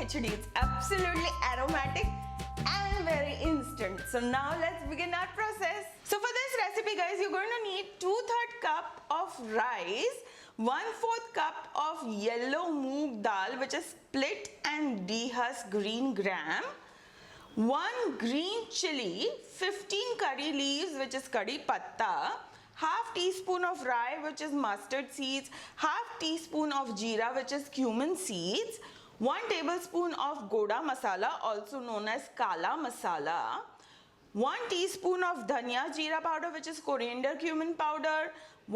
Khichdi. It's absolutely aromatic and very instant. So now let's begin our process. So for this recipe guys, you're going to need 2/3 cup of rice, 1/4 cup of yellow moong dal which is split and dehusked green gram, 1 green chili, 15 curry leaves which is curry patta, half teaspoon of rye which is mustard seeds, half teaspoon of jeera which is cumin seeds, 1 tablespoon of goda masala also known as kala masala, 1 teaspoon of dhania jeera powder which is coriander cumin powder,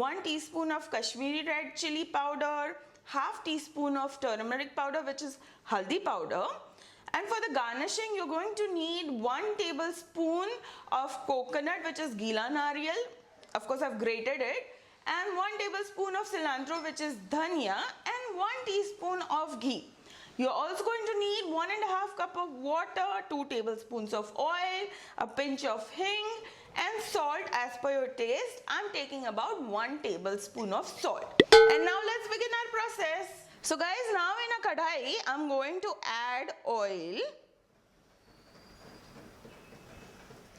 1 teaspoon of Kashmiri red chili powder, half teaspoon of turmeric powder which is haldi powder. And for the garnishing, you're going to need 1 tablespoon of coconut which is gila nariyal. Of course, I've grated it. And 1 tablespoon of cilantro which is dhania and 1 teaspoon of ghee. You're also going to need 1.5 cup of water, 2 tablespoons of oil, a pinch of hing and salt as per your taste. I'm taking about 1 tablespoon of salt. And now let's begin our process. So guys, now in a kadhai, I'm going to add oil.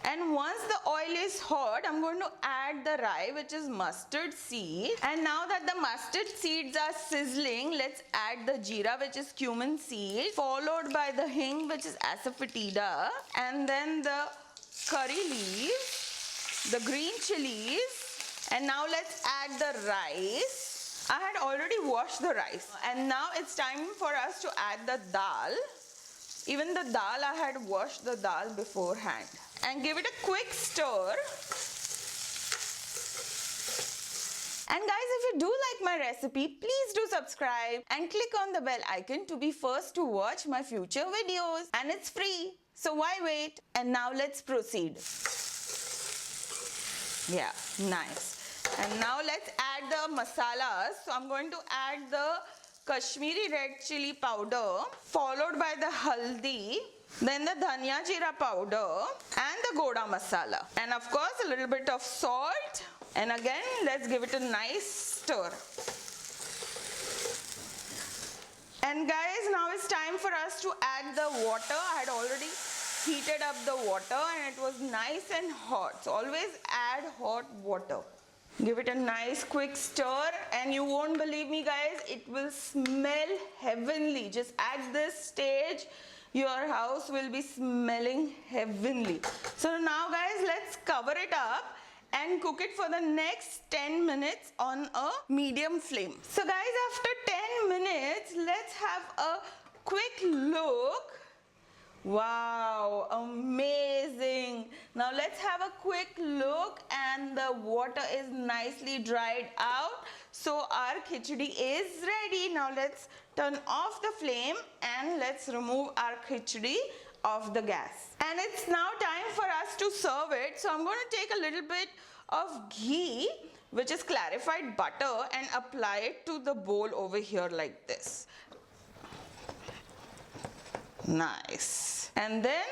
And once the oil is hot, I'm going to add the rye which is mustard seed. And now that the mustard seeds are sizzling, let's add the jeera which is cumin seed, followed by the hing which is asafoetida, and then the curry leaves, the green chilies, and now let's add the rice. I had already washed the rice. And now it's time for us to add the dal. Even the dal, I had washed the dal beforehand. And give it a quick stir. And guys, if you do like my recipe, please do subscribe and click on the bell icon to be first to watch my future videos. And it's free, so why wait? And now let's proceed. Yeah, nice. And now let's add the masalas. So I'm going to add the Kashmiri red chili powder, followed by the haldi, then the dhania jeera powder and the goda masala, and of course a little bit of salt. And again, let's give it a nice stir. And guys, now it's time for us to add the water. I had already heated up the water and it was nice and hot. So always add hot water. Give it a nice quick stir and you won't believe me guys, it will smell heavenly. Just at this stage, your house will be smelling heavenly. So now guys, let's cover it up and cook it for the next 10 minutes on a medium flame. So guys, after 10 minutes, let's have a quick look. Wow, amazing. Now let's have a quick look and the water is nicely dried out. So our khichdi is ready. Now let's turn off the flame and let's remove our khichdi off the gas. And it's now time for us to serve it. So I'm going to take a little bit of ghee, which is clarified butter, and apply it to the bowl over here like this. Nice. And then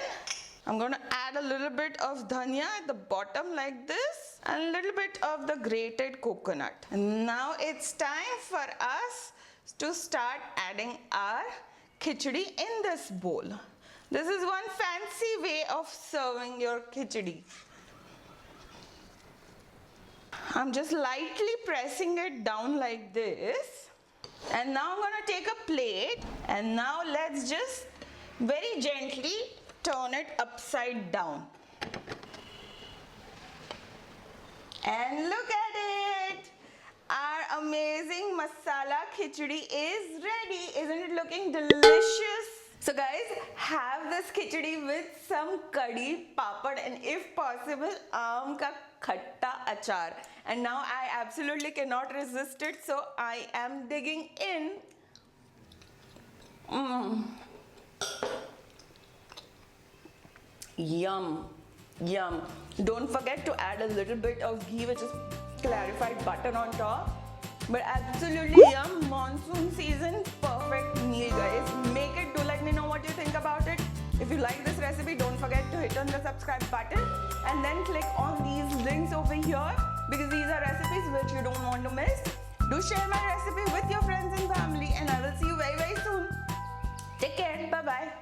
I'm going to add a little bit of dhania at the bottom like this and a little bit of the grated coconut. And now it's time for us to start adding our khichdi in this bowl. This is one fancy way of serving your khichdi. I'm just lightly pressing it down like this. And now I'm going to take a plate and now let's just very gently turn it upside down. And look at it! Our amazing masala khichdi is ready. Isn't it looking delicious? So guys, have this khichdi with some curry, papad, and if possible, aam ka khatta achar. And now I absolutely cannot resist it, so I am digging in. Yum, yum. Don't forget to add a little bit of ghee, which is clarified butter on top. But absolutely yum, monsoon season, perfect meal guys. Make it, do let me know what you think about it. If you like this recipe, don't forget to hit on the subscribe button and then click on these links over here because these are recipes which you don't want to miss. Do share my recipe with your friends and family and